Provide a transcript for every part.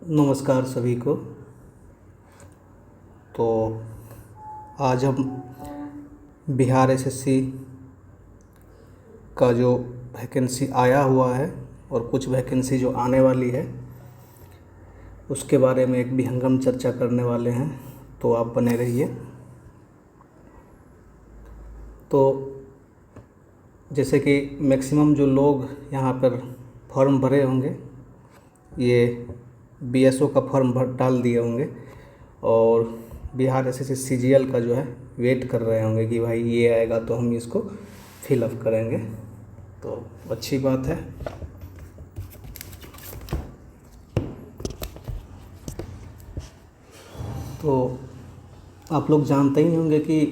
नमस्कार सभी को। तो आज हम बिहार एसएससी का जो वैकेंसी आया हुआ है और कुछ वैकेंसी जो आने वाली है उसके बारे में एक विहंगम चर्चा करने वाले हैं, तो आप बने रहिए। तो जैसे कि मैक्सिमम जो लोग यहाँ पर फॉर्म भरे होंगे, ये बीएसओ का फॉर्म भर डाल दिए होंगे और बिहार एसएससी सीजीएल का जो है वेट कर रहे होंगे कि भाई ये आएगा तो हम इसको फिलअप करेंगे। तो अच्छी बात है। तो आप लोग जानते ही होंगे कि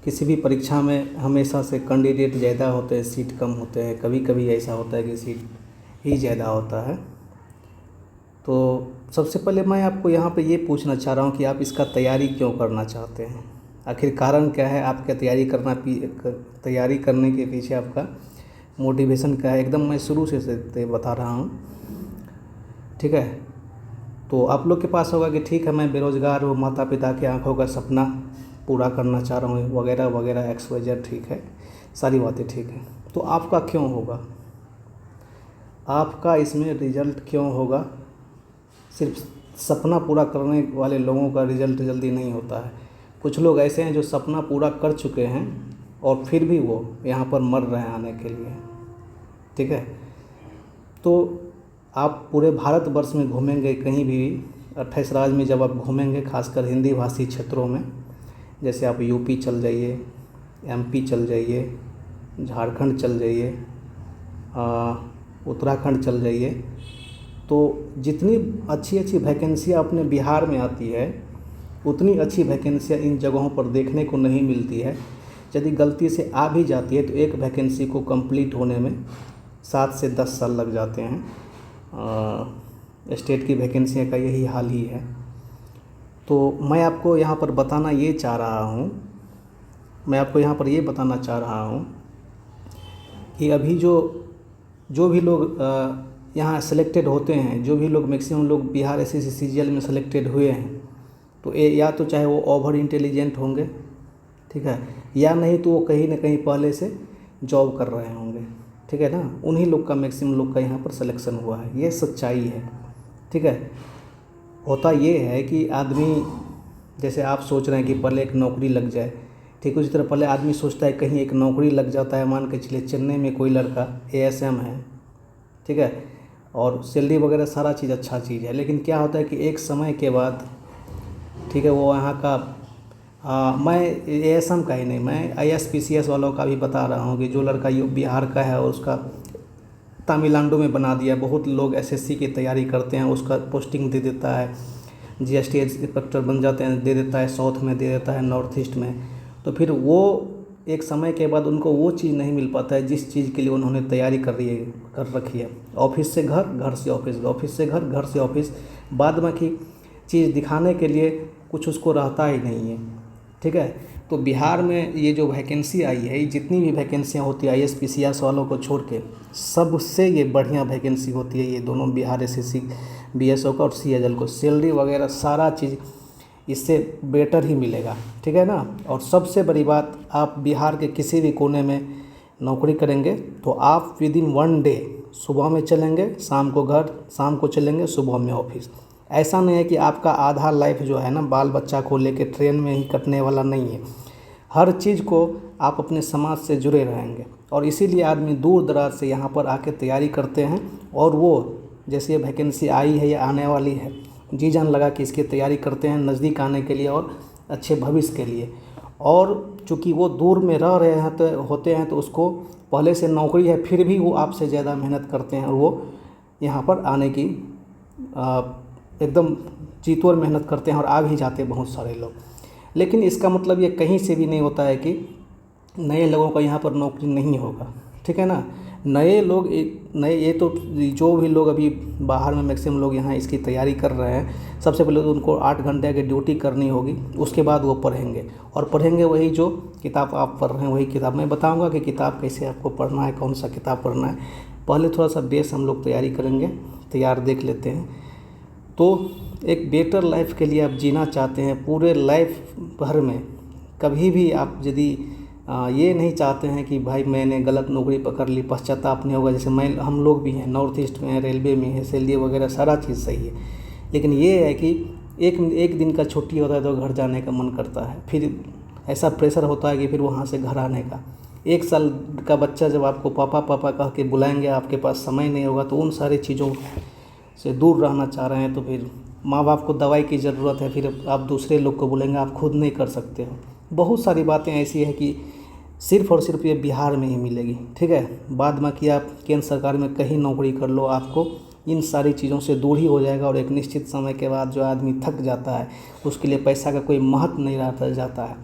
किसी भी परीक्षा में हमेशा से कैंडिडेट ज़्यादा होते हैं, सीट कम होते हैं। कभी कभी ऐसा होता है कि सीट ही ज़्यादा होता है। तो सबसे पहले मैं आपको यहाँ पे ये पूछना चाह रहा हूँ कि आप इसका तैयारी क्यों करना चाहते हैं, आखिर कारण क्या है आपका तैयारी करने के पीछे आपका मोटिवेशन क्या है। एकदम मैं शुरू से बता रहा हूँ, ठीक है। तो आप लोग के पास होगा कि ठीक है, मैं बेरोज़गार हूँ, माता पिता की आंखों का सपना पूरा करना चाह रहा हूँ वगैरह वगैरह XYZ, ठीक है, सारी बातें ठीक है। तो आपका क्यों होगा, आपका इसमें रिज़ल्ट क्यों होगा। सिर्फ सपना पूरा करने वाले लोगों का रिज़ल्ट जल्दी नहीं होता है। कुछ लोग ऐसे हैं जो सपना पूरा कर चुके हैं और फिर भी वो यहाँ पर मर रहे हैं आने के लिए, ठीक है। तो आप पूरे भारतवर्ष में घूमेंगे, कहीं भी 28 राज्य में जब आप घूमेंगे, खासकर हिंदी भाषी क्षेत्रों में, जैसे आप यूपी चल जाइए, MP चल जाइए, झारखंड चल जाइए, उत्तराखंड चल जाइए, तो जितनी अच्छी अच्छी वैकेंसियाँ अपने बिहार में आती है उतनी अच्छी वैकेंसियाँ इन जगहों पर देखने को नहीं मिलती है। यदि गलती से आ भी जाती है तो एक वैकेंसी को कंप्लीट होने में 7 से 10 साल लग जाते हैं। स्टेट की वैकेंसियों का यही हाल ही है। तो मैं आपको यहाँ पर बताना ये चाह रहा हूँ कि अभी जो भी लोग यहाँ सेलेक्टेड होते हैं, जो भी लोग मैक्सिमम लोग बिहार एसएससी सीजीएल में सेलेक्टेड हुए हैं, तो या तो चाहे वो ओवर इंटेलिजेंट होंगे, ठीक है, या नहीं तो वो कहीं ना कहीं पहले से जॉब कर रहे होंगे, ठीक है ना। उन्हीं लोग का, मैक्सिमम लोग का यहाँ पर सिलेक्शन हुआ है, ये सच्चाई है, ठीक है। होता ये है कि आदमी, जैसे आप सोच रहे हैं कि पहले एक नौकरी लग जाए, ठीक, उसी तरह पहले आदमी सोचता है कहीं एक नौकरी लग जाता है। मान के चलिए चेन्नई में कोई लड़का ASM है, ठीक है, और सैलरी वगैरह सारा चीज़ अच्छा चीज़ है, लेकिन क्या होता है कि एक समय के बाद, ठीक है, वो यहाँ का मैं ASM का ही नहीं, मैं IS PCS वालों का भी बता रहा हूँ कि जो लड़का बिहार का है और उसका तमिलनाडु में बना दिया, बहुत लोग SSC की तैयारी करते हैं, उसका पोस्टिंग दे देता है, GST इंस्पेक्टर बन जाते हैं, दे देता है साउथ में, दे देता है नॉर्थ ईस्ट में। तो फिर वो एक समय के बाद उनको वो चीज़ नहीं मिल पाता है जिस चीज़ के लिए उन्होंने तैयारी कर रखी है। ऑफिस से घर, घर से ऑफिस, ऑफिस से घर, घर से ऑफिस, बाद में की चीज़ दिखाने के लिए कुछ उसको रहता ही नहीं है, ठीक है। तो बिहार में ये जो वैकेंसी आई है, जितनी भी वैकेंसियाँ होती है IS PCS वालों को छोड़ के, सबसे ये बढ़िया वैकेंसी होती है ये दोनों, बिहार एसएससी BSO का और CGL को। सैलरी वगैरह सारा चीज़ इससे बेटर ही मिलेगा, ठीक है ना। और सबसे बड़ी बात, आप बिहार के किसी भी कोने में नौकरी करेंगे तो आप विदिन 1 डे, सुबह में चलेंगे, शाम को घर, शाम को चलेंगे, सुबह में ऑफिस। ऐसा नहीं है कि आपका आधा लाइफ जो है ना बाल बच्चा को लेके ट्रेन में ही कटने वाला नहीं है। हर चीज़ को आप अपने समाज से जुड़े रहेंगे, और इसीलिए आदमी दूर दराज से यहाँ पर आके तैयारी करते हैं। और वो जैसे वैकेंसी आई है या आने वाली है, जी जान लगा कि इसकी तैयारी करते हैं नज़दीक आने के लिए और अच्छे भविष्य के लिए। और चूँकि वो दूर में रह रहे हैं तो होते हैं, तो उसको पहले से नौकरी है, फिर भी वो आपसे ज़्यादा मेहनत करते हैं और वो यहाँ पर आने की एकदम जीतोड़ मेहनत करते हैं और आ भी जाते हैं बहुत सारे लोग। लेकिन इसका मतलब ये कहीं से भी नहीं होता है कि नए लोगों का यहाँ पर नौकरी नहीं होगा, ठीक है ना। नए लोग ये तो जो भी लोग अभी बाहर में मैक्सिमम लोग यहाँ इसकी तैयारी कर रहे हैं, सबसे पहले तो उनको 8 घंटे की ड्यूटी करनी होगी, उसके बाद वो पढ़ेंगे, और पढ़ेंगे वही जो किताब आप पढ़ रहे हैं वही किताब। मैं बताऊंगा कि किताब कैसे आपको पढ़ना है, कौन सा किताब पढ़ना है। पहले थोड़ा सा बेस हम लोग तैयारी करेंगे, तैयार देख लेते हैं। तो एक बेटर लाइफ के लिए आप जीना चाहते हैं पूरे लाइफ भर में, कभी भी आप यदि ये नहीं चाहते हैं कि भाई मैंने गलत नौकरी पकड़ ली, पश्चाताप नहीं होगा। जैसे हम लोग भी हैं, नॉर्थ ईस्ट में हैं, रेलवे में है, सैलरी वगैरह सारा चीज़ सही है, लेकिन ये है कि एक दिन का छुट्टी होता है तो घर जाने का मन करता है, फिर ऐसा प्रेशर होता है कि फिर वहाँ से घर आने का। 1 साल का बच्चा जब आपको पापा पापा कह के बुलाएंगे, आपके पास समय नहीं होगा, तो उन सारी चीज़ों से दूर रहना चाह रहे हैं, तो फिर माँ बाप को दवाई की ज़रूरत है, फिर आप दूसरे लोग को बोलेंगे, आप खुद नहीं कर सकते हो। बहुत सारी बातें ऐसी है कि सिर्फ़ और सिर्फ ये बिहार में ही मिलेगी, ठीक है। बाद में कि आप केंद्र सरकार में कहीं नौकरी कर लो, आपको इन सारी चीज़ों से दूर ही हो जाएगा। और एक निश्चित समय के बाद जो आदमी थक जाता है, उसके लिए पैसा का कोई महत्व नहीं रह जाता है।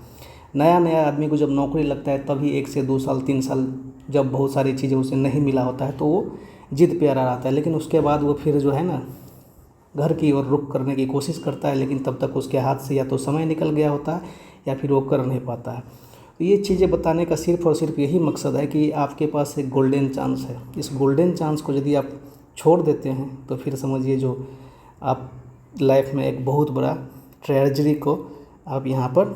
नया नया आदमी को जब नौकरी लगता है तभी 1 से 2 साल 3 साल जब बहुत सारी चीज़ें उसे नहीं मिला होता है तो वो जिद पे अड़ा रहता है, लेकिन उसके बाद वो फिर जो है ना घर की ओर रुख करने की कोशिश करता है, लेकिन तब तक उसके हाथ से या तो समय निकल गया होता है या फिर वो कर नहीं पाता है। तो ये चीज़ें बताने का सिर्फ़ और सिर्फ यही मकसद है कि आपके पास एक गोल्डन चांस है। इस गोल्डन चांस को यदि आप छोड़ देते हैं तो फिर समझिए जो आप लाइफ में एक बहुत बड़ा ट्रेजेडी को आप यहाँ पर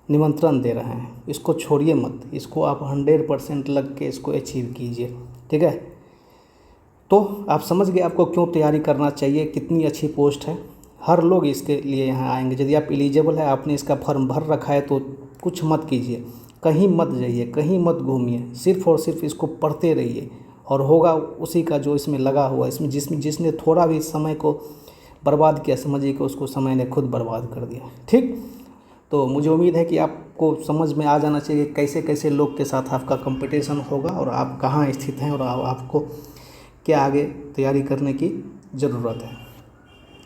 निमंत्रण दे रहे हैं। इसको छोड़िए मत, इसको आप 100% लग के इसको अचीव कीजिए, ठीक है। तो आप समझ गए आपको क्यों तैयारी करना चाहिए, कितनी अच्छी पोस्ट है, हर लोग इसके लिए यहाँ आएंगे। यदि आप एलिजिबल है, आपने इसका फॉर्म भर रखा है, तो कुछ मत कीजिए, कहीं मत जाइए, कहीं मत घूमिए, सिर्फ़ और सिर्फ इसको पढ़ते रहिए और होगा उसी का जो इसमें लगा हुआ। इसमें जिसने थोड़ा भी समय को बर्बाद किया, समझिए कि उसको समय ने खुद बर्बाद कर दिया, ठीक। तो मुझे उम्मीद है कि आपको समझ में आ जाना चाहिए कैसे कैसे लोग के साथ आपका कंपटीशन होगा और आप कहाँ स्थित हैं और आपको क्या आगे तैयारी करने की ज़रूरत है।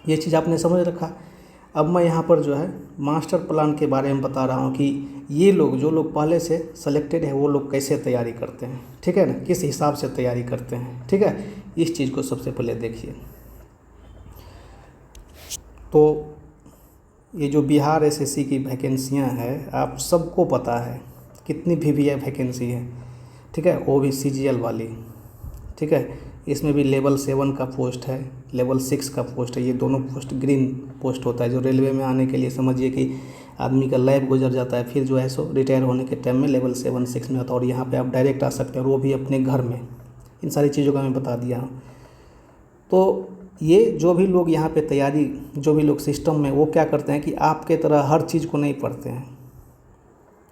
ये चीज़ आपने समझ रखा। अब मैं यहाँ पर जो है मास्टर प्लान के बारे में बता रहा हूँ कि ये लोग जो लोग पहले से सेलेक्टेड है वो लोग कैसे तैयारी करते हैं, ठीक है ना, किस हिसाब से तैयारी करते हैं, ठीक है। इस चीज़ को सबसे पहले देखिए। तो ये जो बिहार एसएससी की वैकेंसियाँ हैं, आप सबको पता है कितनी VVI वैकेंसी है, ठीक है, वो भी CGL वाली, ठीक है। इसमें भी लेवल 7 का पोस्ट है, लेवल 6 का पोस्ट है। ये दोनों पोस्ट ग्रीन पोस्ट होता है, जो रेलवे में आने के लिए समझिए कि आदमी का लाइफ गुजर जाता है, फिर जो है सो रिटायर होने के टाइम में लेवल 7 6 में होता है और यहाँ पे आप डायरेक्ट आ सकते हैं और वो भी अपने घर में। इन सारी चीज़ों का मैं बता दिया हूँ। तो ये जो भी लोग यहाँ पे तैयारी, जो भी लोग सिस्टम में, वो क्या करते हैं कि आपके तरह हर चीज़ को नहीं पढ़ते हैं,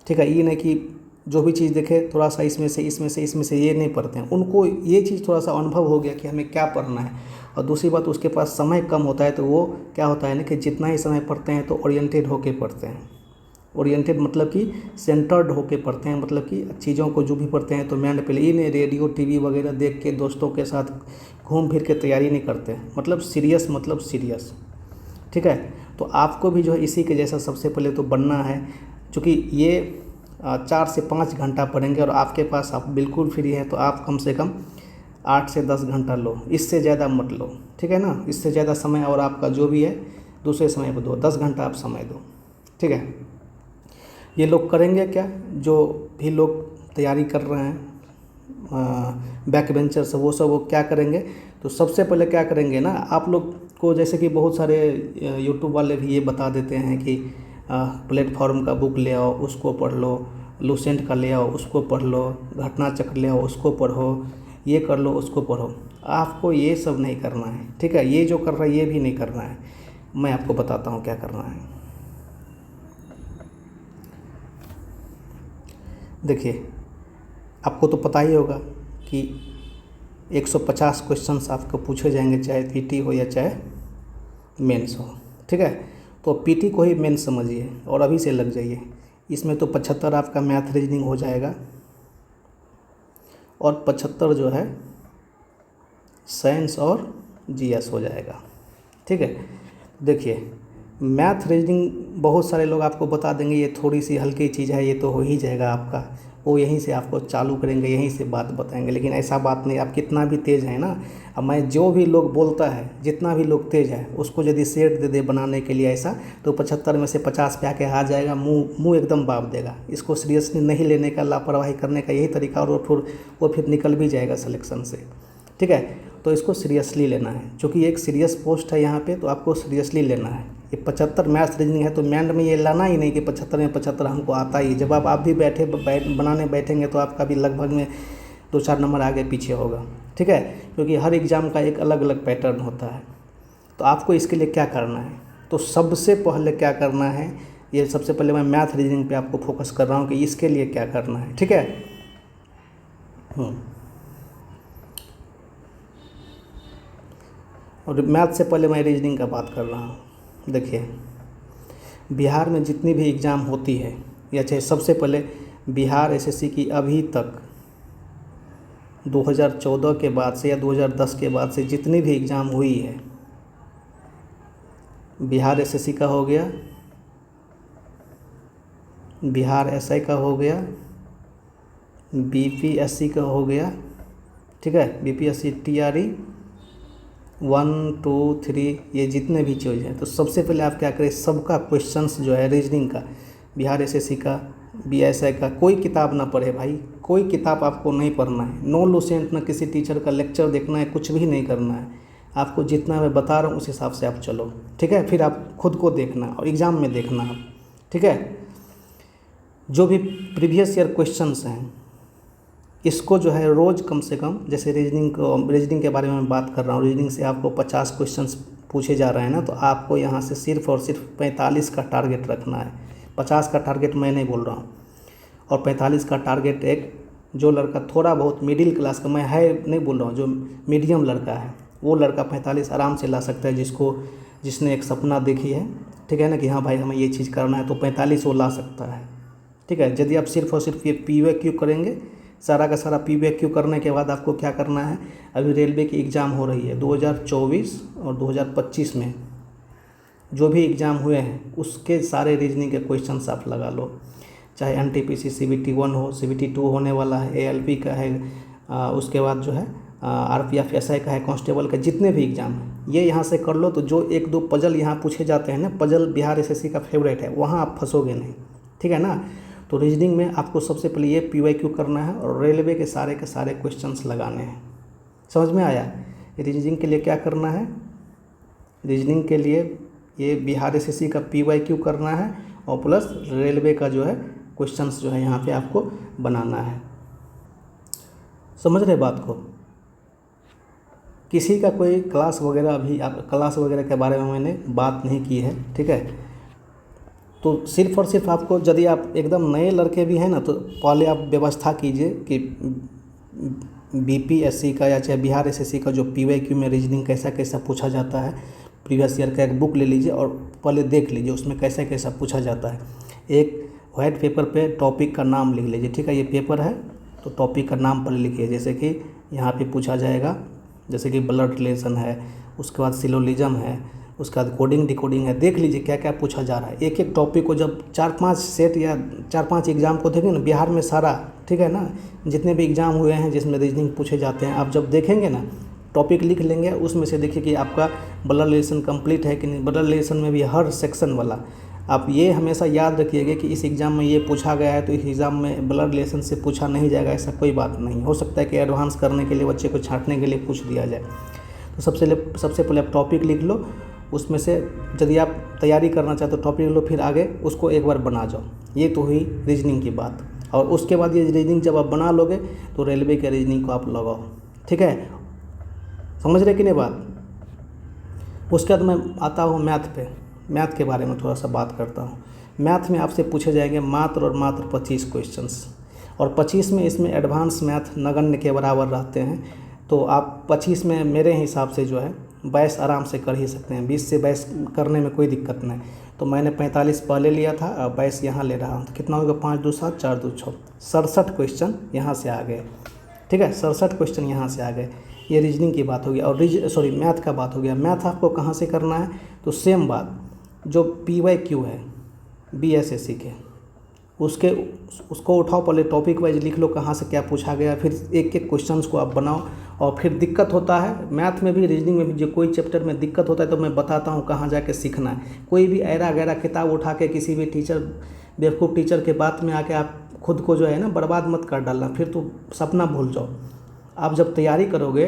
ठीक है। ये नहीं कि जो भी चीज़ देखे थोड़ा सा इसमें से ये नहीं पढ़ते हैं। उनको ये चीज़ थोड़ा सा अनुभव हो गया कि हमें क्या पढ़ना है। और दूसरी बात, उसके पास समय कम होता है, तो वो क्या होता है ना कि जितना ही समय पढ़ते हैं तो ओरिएंटेड होके पढ़ते हैं। ओरिएंटेड मतलब कि सेंटर्ड होके पढ़ते हैं, मतलब कि चीज़ों को जो भी पढ़ते हैं तो माइंड पे ये नहीं रेडियो TV वगैरह देख के दोस्तों के साथ घूम फिर के तैयारी नहीं करते हैं, मतलब सीरियस, ठीक है। तो आपको भी जो है इसी के जैसा सबसे पहले तो बनना है, क्योंकि ये 4 से 5 घंटा पढ़ेंगे और आपके पास आप बिल्कुल फ्री है, तो आप कम से कम 8 से 10 घंटा लो, इससे ज़्यादा मत लो, ठीक है ना। इससे ज़्यादा समय और आपका जो भी है दूसरे समय पर दो, 10 घंटा आप समय दो, ठीक है। ये लोग करेंगे क्या, जो भी लोग तैयारी कर रहे हैं बैक बेंचर्स, वो सब वो क्या करेंगे, तो सबसे पहले क्या करेंगे ना, आप लोग को जैसे कि बहुत सारे यूट्यूब वाले भी ये बता देते हैं कि प्लेटफॉर्म का बुक ले आओ, उसको पढ़ लो, लूसेंट का ले आओ, उसको पढ़ लो, घटना चक्र ले आओ, उसको पढ़ो, ये कर लो, उसको पढ़ो। आपको ये सब नहीं करना है, ठीक है। ये जो कर रहा है ये भी नहीं करना है। मैं आपको बताता हूँ क्या करना है। देखिए, आपको तो पता ही होगा कि 150 क्वेश्चंस आपको पूछे जाएंगे, चाहे पीटी हो या चाहे मेंस हो, ठीक है। तो पीटी को ही मेंस समझिए और अभी से लग जाइए। इसमें तो 75 आपका मैथ रीजनिंग हो जाएगा और 75 जो है साइंस और जीएस हो जाएगा, ठीक है। देखिए, मैथ रीजनिंग बहुत सारे लोग आपको बता देंगे ये थोड़ी सी हल्की चीज़ है, ये तो हो ही जाएगा आपका, वो यहीं से आपको चालू करेंगे, यहीं से बात बताएंगे। लेकिन ऐसा बात नहीं, आप कितना भी तेज़ हैं ना, अब मैं जो भी लोग बोलता है, जितना भी लोग तेज़ है, उसको यदि सेट दे दे बनाने के लिए ऐसा, तो 75 में से 50 पे आके आ जाएगा, मुँह एकदम बाप देगा। इसको सीरियसली नहीं लेने का, लापरवाही करने का यही तरीका, और वो फिर निकल भी जाएगा सिलेक्शन से, ठीक है। तो इसको सीरियसली लेना है, क्योंकि एक सीरियस पोस्ट है यहाँ पे, तो आपको सीरियसली लेना है। ये 75 मैथ्स रीजनिंग है, तो माइंड में ये लाना ही नहीं कि 75 में 75 हमको आता ही। जब आप भी बनाने बैठेंगे तो आपका भी लगभग में 2-4 नंबर आगे पीछे होगा, ठीक है, क्योंकि हर एग्ज़ाम का एक अलग अलग पैटर्न होता है। तो आपको इसके लिए क्या करना है, तो सबसे पहले क्या करना है, ये सबसे पहले मैं मैथ रीजनिंग पे आपको फोकस कर रहा हूँ कि इसके लिए क्या करना है, ठीक है। और मैथ से पहले मैं रीजनिंग का बात कर रहा हूँ। देखिए, बिहार में जितनी भी एग्ज़ाम होती है, या चाहे सबसे पहले बिहार एसएससी की अभी तक 2014 के बाद से या 2010 के बाद से जितनी भी एग्ज़ाम हुई है, बिहार एसएससी का हो गया, बिहार एसआई का हो गया, बीपीएससी का हो गया, ठीक है, बीपीएससी टीआरई 1, 2, 3, ये जितने भी चीज़ हैं, तो सबसे पहले आप क्या करें, सबका क्वेश्चंस जो है रीजनिंग का, बिहार एसएससी का, बीएसआई का, कोई किताब ना पढ़े भाई, कोई किताब आपको नहीं पढ़ना है। नो लूसेंट, ना किसी टीचर का लेक्चर देखना है, कुछ भी नहीं करना है। आपको जितना मैं बता रहा हूँ उस हिसाब से आप चलो, ठीक है। फिर आप खुद को देखना और एग्ज़ाम में देखना आप, ठीक है। जो भी प्रीवियस ईयर क्वेश्चंस हैं, इसको जो है रोज़ कम से कम, जैसे रीजनिंग के बारे में बात कर रहा हूँ, रीजनिंग से आपको 50 क्वेश्चंस पूछे जा रहे हैं ना, तो आपको यहाँ से सिर्फ और सिर्फ 45 का टारगेट रखना है। 50 का टारगेट मैं नहीं बोल रहा हूँ, और 45 का टारगेट एक जो लड़का थोड़ा बहुत मिडिल क्लास का, मैं है नहीं बोल रहा हूँ, जो मीडियम लड़का है वो लड़का 45 आराम से ला सकता है, जिसने एक सपना देखी है, ठीक है ना, कि हाँ भाई हमें ये चीज़ करना है, तो 45 वो ला सकता है, ठीक है। यदि आप सिर्फ और सिर्फ ये PYQ करेंगे, सारा का सारा PYQ करने के बाद आपको क्या करना है, अभी रेलवे की एग्ज़ाम हो रही है 2024 और 2025 में जो भी एग्ज़ाम हुए हैं उसके सारे रीजनिंग के क्वेश्चंस आप लगा लो, चाहे NTPC CBT 1 हो, CBT 2 होने वाला है, ALP का है, उसके बाद जो है RPF SI का है, कांस्टेबल का, जितने भी एग्ज़ाम हैं ये यहाँ से कर लो। तो जो 1-2 पजल यहाँ पूछे जाते हैं ना, पजल बिहार एसएससी का फेवरेट है, वहाँ आप फंसोगे नहीं, ठीक है ना। तो रीजनिंग में आपको सबसे पहले ये PYQ करना है और रेलवे के सारे क्वेश्चंस लगाने हैं। समझ में आया। रीजनिंग के लिए क्या करना है, रीजनिंग के लिए ये बिहार एसएससी का PYQ करना है और प्लस रेलवे का जो है क्वेश्चंस जो है यहाँ पे आपको बनाना है। समझ रहे बात को। किसी का कोई क्लास वगैरह, अभी आप क्लास वगैरह के बारे में मैंने बात नहीं की है, ठीक है। तो सिर्फ और सिर्फ आपको, यदि आप एकदम नए लड़के भी हैं ना, तो पहले आप व्यवस्था कीजिए कि BPSC का या चाहे बिहार एसएससी का जो PYQ में रीजनिंग कैसा कैसा पूछा जाता है, प्रीवियस ईयर का एक बुक ले लीजिए और पहले देख लीजिए उसमें कैसा कैसा पूछा जाता है। एक वाइट पेपर पे टॉपिक का नाम लिख लीजिए, ठीक है। ये पेपर है तो टॉपिक का नाम पहले लिखिए, जैसे कि यहाँ पे पूछा जाएगा, जैसे कि ब्लड रिलेशन है, उसके बाद सिलोलिज्म है, उसके बाद कोडिंग डिकोडिंग है। देख लीजिए क्या क्या पूछा जा रहा है। एक एक टॉपिक को जब 4-5 सेट या 4-5 एग्ज़ाम को देखेंगे ना, बिहार में सारा, ठीक है ना, जितने भी एग्ज़ाम हुए हैं जिसमें रीजनिंग पूछे जाते हैं, आप जब देखेंगे ना, टॉपिक लिख लेंगे, उसमें से देखिए कि आपका ब्लड रिलेशन कंप्लीट है कि नहीं। ब्लड रिलेशन में भी हर सेक्शन वाला, आप ये हमेशा याद रखिएगा कि इस एग्ज़ाम में ये पूछा गया है तो इस एग्ज़ाम में ब्लड रिलेशन से पूछा नहीं जाएगा, ऐसा कोई बात नहीं। हो सकता है कि एडवांस करने के लिए, बच्चे को छांटने के लिए पूछ दिया जाए। तो सबसे पहले आप टॉपिक लिख लो, उसमें से यदि आप तैयारी करना चाहते हो टॉपिक लो, फिर आगे उसको एक बार बना जाओ। ये तो हुई रीजनिंग की बात। और उसके बाद ये रीजनिंग जब आप बना लोगे तो रेलवे के रीजनिंग को आप लगाओ, ठीक है। समझ रहे कि नहीं बात। उसके बाद मैं आता हूँ मैथ पे। मैथ के बारे में थोड़ा सा बात करता हूँ। मैथ में आपसे पूछे जाएंगे मात्र और मात्र 25 क्वेश्चंस, और 25 में इसमें एडवांस मैथ नगण्य के बराबर रहते हैं। तो आप 25 में मेरे हिसाब से जो है 22 आराम से कर ही सकते हैं। 20 से 22 करने में कोई दिक्कत नहीं। तो मैंने 45 पहले लिया था, अब 22 यहाँ ले रहा हूँ। तो कितना होगा, 5 2 7 4 2 6, 67 क्वेश्चन यहाँ से आ गए, ठीक है। 67 क्वेश्चन यहाँ से आ गए। ये रीजनिंग की बात हो गई। और मैथ का बात हो गया। मैथ आपको कहाँ से करना है, तो सेम बात, जो PYQ है BSSC के, उसको उठाओ, पहले टॉपिक वाइज लिख लो कहाँ से क्या पूछा गया, फिर एक एक क्वेश्चंस को आप बनाओ। और फिर दिक्कत होता है मैथ में भी, रीजनिंग में भी, जो कोई चैप्टर में दिक्कत होता है तो मैं बताता हूँ कहाँ जाके सीखना है। कोई भी ऐरा गैरा किताब उठा के किसी भी बेवकूफ़ टीचर के बात में आके आप खुद को जो है ना बर्बाद मत कर डालना, फिर तो सपना भूल जाओ। आप जब तैयारी करोगे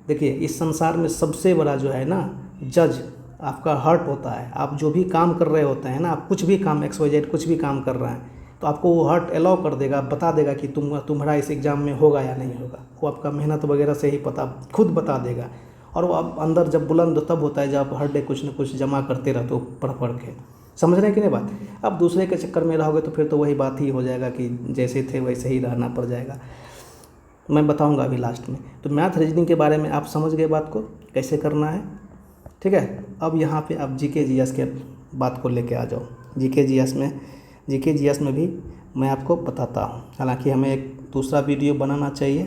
देखिए इस संसार में सबसे बड़ा जो है ना जज आपका हार्ट होता है। आप जो भी काम कर रहे होते हैं ना, आप कुछ भी काम XYZ कुछ भी काम कर रहे हैं तो आपको वो हार्ट अलाउ कर देगा, बता देगा कि तुम्हारा इस एग्ज़ाम में होगा या नहीं होगा। वो आपका मेहनत वगैरह से ही पता खुद बता देगा। और वो आप अंदर जब बुलंद तब होता है जब आप हर डे कुछ न कुछ जमा करते रहते हो पढ़ के। समझ रहे हैं कि नहीं बात। अब दूसरे के चक्कर में रहोगे तो फिर तो वही बात ही हो जाएगा कि जैसे थे वैसे ही रहना पड़ जाएगा। मैं बताऊंगा अभी लास्ट में। तो मैथ रीजनिंग के बारे में आप समझ गए बात को कैसे करना है, ठीक है। अब यहाँ पे आप जीके जीएस के बात को लेके आ जाओ। जीके जीएस में भी मैं आपको बताता हूँ। हालांकि हमें एक दूसरा वीडियो बनाना चाहिए,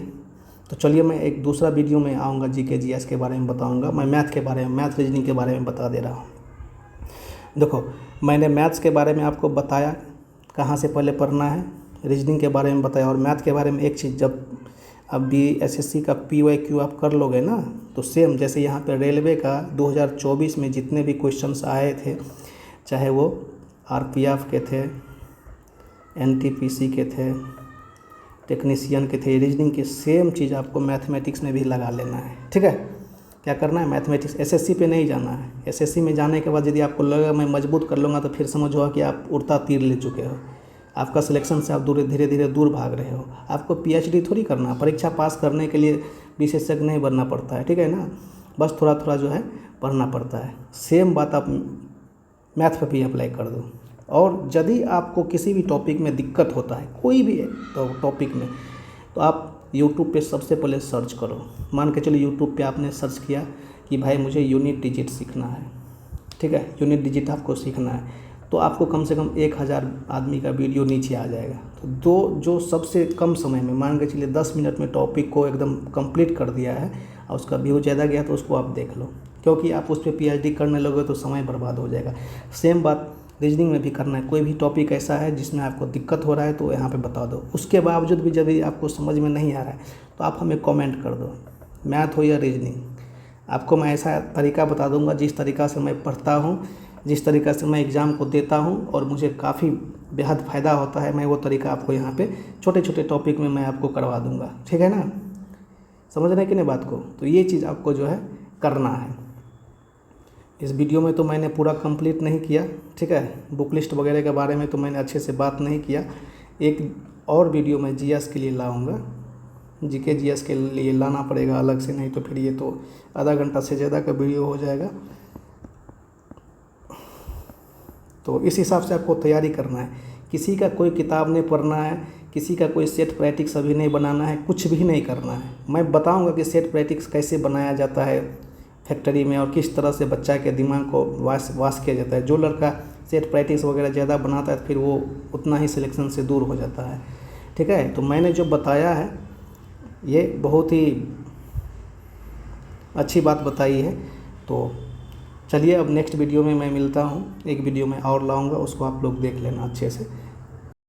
तो चलिए मैं एक दूसरा वीडियो में आऊँगा, जीके जीएस के बारे में बताऊँगा। मैं मैथ के बारे में, मैथ रीजनिंग के बारे में बता दे रहा हूँ। देखो मैंने मैथ्स के बारे में आपको बताया कहाँ से पहले पढ़ना है, रीजनिंग के बारे में बताया। और मैथ के बारे में एक चीज़, जब अभी एसएससी का PYQ आप कर लोगे ना तो सेम जैसे यहाँ पे रेलवे का 2024 में जितने भी क्वेश्चंस आए थे, चाहे वो RPF के थे, NTPC के थे, टेक्नीशियन के थे, रीजनिंग के सेम चीज़ आपको मैथमेटिक्स में भी लगा लेना है, ठीक है। क्या करना है, मैथमेटिक्स एसएससी पे नहीं जाना है। एसएससी में जाने के बाद यदि आपको लगेगा मैं मजबूत कर लूँगा तो फिर समझो कि आप उड़ता तीर ले चुके हो। आपका सिलेक्शन से आप धीरे धीरे दूर भाग रहे हो। आपको PhD थोड़ी करना, परीक्षा पास करने के लिए विशेषज्ञ नहीं बनना पड़ता है, ठीक है ना। बस थोड़ा थोड़ा जो है पढ़ना पड़ता है। सेम बात आप मैथ पर भी अप्लाई कर दो। और यदि आपको किसी भी टॉपिक में दिक्कत होता है, कोई भी तो टॉपिक में, तो आप यूट्यूब पे सबसे पहले सर्च करो। मान के चलिए यूट्यूब पे आपने सर्च किया कि भाई मुझे यूनिट डिजिट सीखना है, ठीक है, यूनिट डिजिट आपको सीखना है, तो आपको कम से कम 1000 आदमी का वीडियो नीचे आ जाएगा। तो जो सबसे कम समय में, मान के चलिए 10 मिनट में टॉपिक को एकदम कंप्लीट कर दिया है और उसका व्यू ज़्यादा गया तो उसको आप देख लो, क्योंकि आप उस पर PhD करने लगोगे तो समय बर्बाद हो जाएगा। सेम बात रीजनिंग में भी करना है। कोई भी टॉपिक ऐसा है जिसमें आपको दिक्कत हो रहा है तो यहाँ पे बता दो। उसके बावजूद भी यदि आपको समझ में नहीं आ रहा है तो आप हमें कमेंट कर दो, मैथ हो या रीजनिंग। आपको मैं ऐसा तरीका बता दूंगा जिस तरीक़ा से मैं पढ़ता हूँ, जिस तरीक़ा से मैं एग्ज़ाम को देता हूँ और मुझे काफ़ी बेहद फ़ायदा होता है। मैं वो तरीका आपको यहाँ पे छोटे छोटे टॉपिक में मैं आपको करवा दूँगा, ठीक है ना। समझ रहे हैं कि नहीं बात को। तो ये चीज़ आपको जो है करना है। इस वीडियो में तो मैंने पूरा कंप्लीट नहीं किया, ठीक है। बुक लिस्ट वगैरह के बारे में तो मैंने अच्छे से बात नहीं किया। एक और वीडियो मैं जीएस के लिए लाऊंगा, जीके जीएस के लिए लाना पड़ेगा अलग से, नहीं तो फिर ये तो आधा घंटा से ज़्यादा का वीडियो हो जाएगा। तो इस हिसाब से आपको तैयारी करना है। किसी का कोई किताब नहीं पढ़ना है, किसी का कोई सेट प्रैक्टिस अभी नहीं बनाना है, कुछ भी नहीं करना है। मैं बताऊँगा कि सेट प्रैक्टिस कैसे बनाया जाता है फैक्ट्री में और किस तरह से बच्चा के दिमाग को वाश किया जाता है। जो लड़का सेट प्रैक्टिस वगैरह ज़्यादा बनाता है फिर वो उतना ही सिलेक्शन से दूर हो जाता है, ठीक है। तो मैंने जो बताया है ये बहुत ही अच्छी बात बताई है। तो चलिए अब नेक्स्ट वीडियो में मैं मिलता हूँ। एक वीडियो में और लाऊंगा, उसको आप लोग देख लेना अच्छे से।